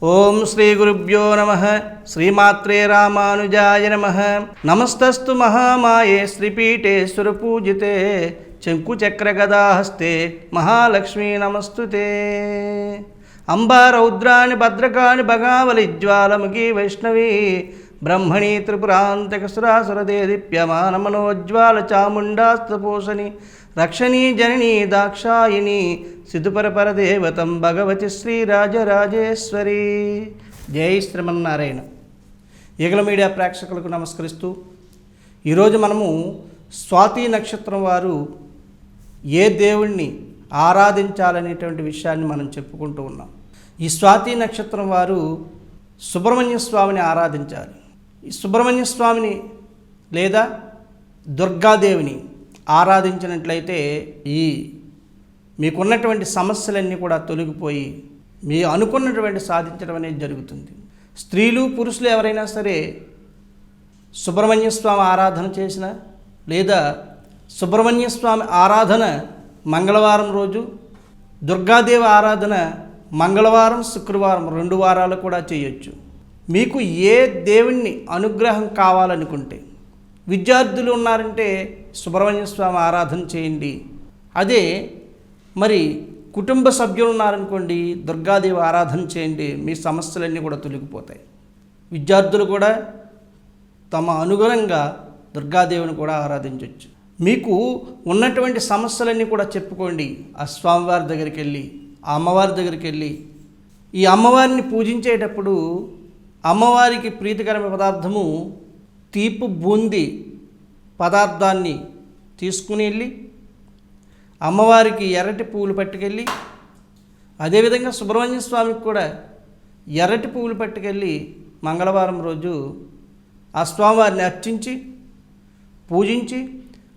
ఓం శ్రీ గురుభ్యో నమః. శ్రీమాత్రే రామానుజాయ నమః. నమస్తస్తు మహామాయే శ్రీపీఠే సురపూజితే శంకుచక్రగదాహస్తే మహాలక్ష్మీ నమస్తుతే. అంబా రౌద్రాణి భద్రకాణి భగావలి జ్వాలముఖీ వైష్ణవీ బ్రహ్మణీ త్రిపురాంతకసురాసురదే దీప్యమాన మనోజ్వాల చాముండాస్తపోషణి రక్షణీ జననీ దాక్షాయిని సిద్ధుపరపరదేవతం భగవతి శ్రీరాజరాజేశ్వరి. జై శ్రీమన్నారాయణ. ఈగల మీడియా ప్రేక్షకులకు నమస్కరిస్తూ ఈరోజు మనము స్వాతి నక్షత్రం వారు ఏ దేవుణ్ణి ఆరాధించాలనేటువంటి విషయాన్ని మనం చెప్పుకుంటూ ఉన్నాం. ఈ స్వాతి నక్షత్రం వారు సుబ్రహ్మణ్య స్వామిని ఆరాధించాలి. ఈ సుబ్రహ్మణ్య స్వామిని లేదా దుర్గాదేవిని ఆరాధించినట్లయితే ఈ మీకున్నటువంటి సమస్యలన్నీ కూడా తొలగిపోయి మీ అనుకున్నటువంటి సాధించడం అనేది జరుగుతుంది. స్త్రీలు పురుషులు ఎవరైనా సరే సుబ్రహ్మణ్య స్వామి ఆరాధన చేసిన లేదా సుబ్రహ్మణ్య స్వామి ఆరాధన మంగళవారం రోజు, దుర్గాదేవి ఆరాధన మంగళవారం శుక్రవారం 2 వారాలు కూడా చేయొచ్చు. మీకు ఏ దేవుణ్ణి అనుగ్రహం కావాలనుకుంటే, విద్యార్థులు ఉన్నారంటే సుబ్రహ్మణ్య స్వామి ఆరాధన చేయండి. అదే మరి కుటుంబ సభ్యులు ఉన్నారనుకోండి, దుర్గాదేవి ఆరాధన చేయండి. మీ సమస్యలన్నీ కూడా తొలగిపోతాయి. విద్యార్థులు కూడా తమ అనుగుణంగా దుర్గాదేవిని కూడా ఆరాధించవచ్చు. మీకు ఉన్నటువంటి సమస్యలన్నీ కూడా చెప్పుకోండి. ఆ స్వామివారి దగ్గరికి వెళ్ళి, ఆ అమ్మవారి దగ్గరికి వెళ్ళి, ఈ అమ్మవారిని పూజించేటప్పుడు అమ్మవారికి ప్రీతికరమైన పదార్థము తీపు బూందీ పదార్థాన్ని తీసుకుని వెళ్ళి అమ్మవారికి ఎర్రటి పువ్వులు పట్టుకెళ్ళి, అదేవిధంగా సుబ్రహ్మణ్య స్వామికి కూడా ఎర్రటి పువ్వులు పట్టుకెళ్ళి మంగళవారం రోజు ఆ స్వామివారిని అర్చించి పూజించి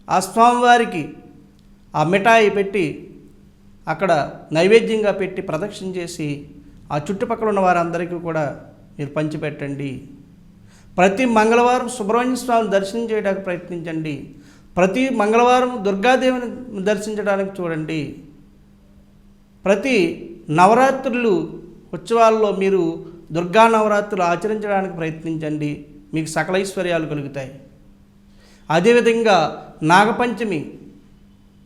ఆ స్వామివారికి ఆ మిఠాయి పెట్టి అక్కడ నైవేద్యంగా పెట్టి ప్రదక్షిణ చేసి ఆ చుట్టుపక్కల ఉన్న వారందరికీ కూడా మీరు పంచిపెట్టండి. ప్రతి మంగళవారం సుబ్రహ్మణ్య స్వామిని దర్శనం చేయడానికి ప్రయత్నించండి. ప్రతి మంగళవారం దుర్గాదేవిని దర్శించడానికి చూడండి. ప్రతి నవరాత్రులు ఉత్సవాల్లో మీరు దుర్గా నవరాత్రులు ఆచరించడానికి ప్రయత్నించండి. మీకు సకల ఐశ్వర్యాలు కలుగుతాయి. అదేవిధంగా నాగపంచమి,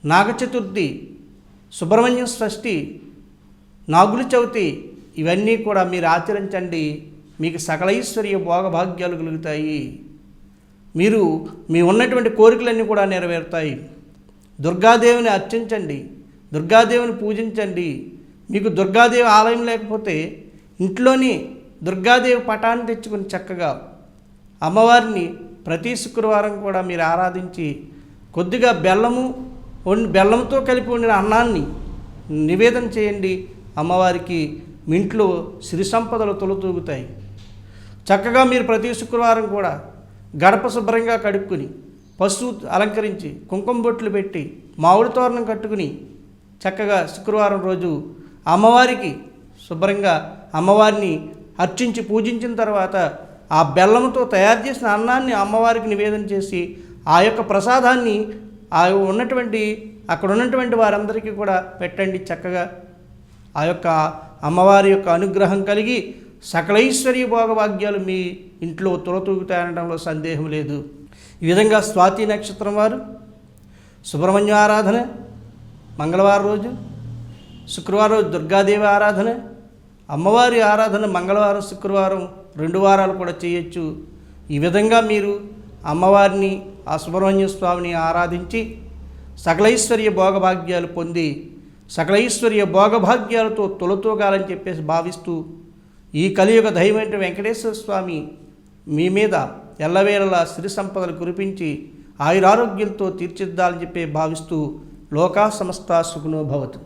నాగచతుర్థి, సుబ్రహ్మణ్య షష్ఠి, నాగుల చవితి ఇవన్నీ కూడా మీరు ఆచరించండి. మీకు సకల ఐశ్వర్య భోగభాగ్యాలు కలుగుతాయి. మీరు మీ ఉన్నటువంటి కోరికలన్నీ కూడా నెరవేరుతాయి. దుర్గాదేవిని అర్చించండి, దుర్గాదేవిని పూజించండి. మీకు దుర్గాదేవి ఆలయం లేకపోతే ఇంట్లోని దుర్గాదేవి పటాన్ని తెచ్చుకుని చక్కగా అమ్మవారిని ప్రతి శుక్రవారం కూడా మీరు ఆరాధించి కొద్దిగా బెల్లంతో కలిపి ఉండిన అన్నాన్ని నివేదన చేయండి. అమ్మవారికి మీ ఇంట్లో సిరి సంపదలు తొలతూగుతాయి. చక్కగా మీరు ప్రతి శుక్రవారం కూడా గడప శుభ్రంగా కడుక్కుని, పసుపు అలంకరించి, కుంకుమ బొట్లు పెట్టి, మామిడి తోరణం కట్టుకుని చక్కగా శుక్రవారం రోజు అమ్మవారికి శుభ్రంగా అమ్మవారిని అర్చించి పూజించిన తర్వాత ఆ బెల్లంతో తయారు చేసిన అన్నాన్ని అమ్మవారికి నివేదన చేసి ఆ యొక్క ప్రసాదాన్ని అక్కడ ఉన్నటువంటి వారందరికీ కూడా పెట్టండి. చక్కగా ఆ యొక్క అమ్మవారి యొక్క అనుగ్రహం కలిగి సకలైశ్వర్య భోగభాగ్యాలు మీ ఇంట్లో తులతూగుతాయనడంలో సందేహం లేదు. ఈ విధంగా స్వాతి నక్షత్రం వారు సుబ్రహ్మణ్య ఆరాధన మంగళవారం రోజు, శుక్రవారం రోజు దుర్గాదేవి ఆరాధన, అమ్మవారి ఆరాధన మంగళవారం శుక్రవారం 2 వారాలు కూడా చేయొచ్చు. ఈ విధంగా మీరు అమ్మవారిని, ఆ సుబ్రహ్మణ్య స్వామిని ఆరాధించి సకలైశ్వర్య భోగభాగ్యాలు పొంది సకలైశ్వర్య భోగభాగ్యాలతో తొలతూగాలని చెప్పేసి భావిస్తూ ఈ కలియుగ దైవమైన వెంకటేశ్వర స్వామి మీ మీద ఎల్లవేళలా సిరి సంపదలు కురిపించి ఆయురారోగ్యంతో తీర్చిద్దాలని చెప్పి భావిస్తూ లోకా సమస్తా సుఖినో భవతు.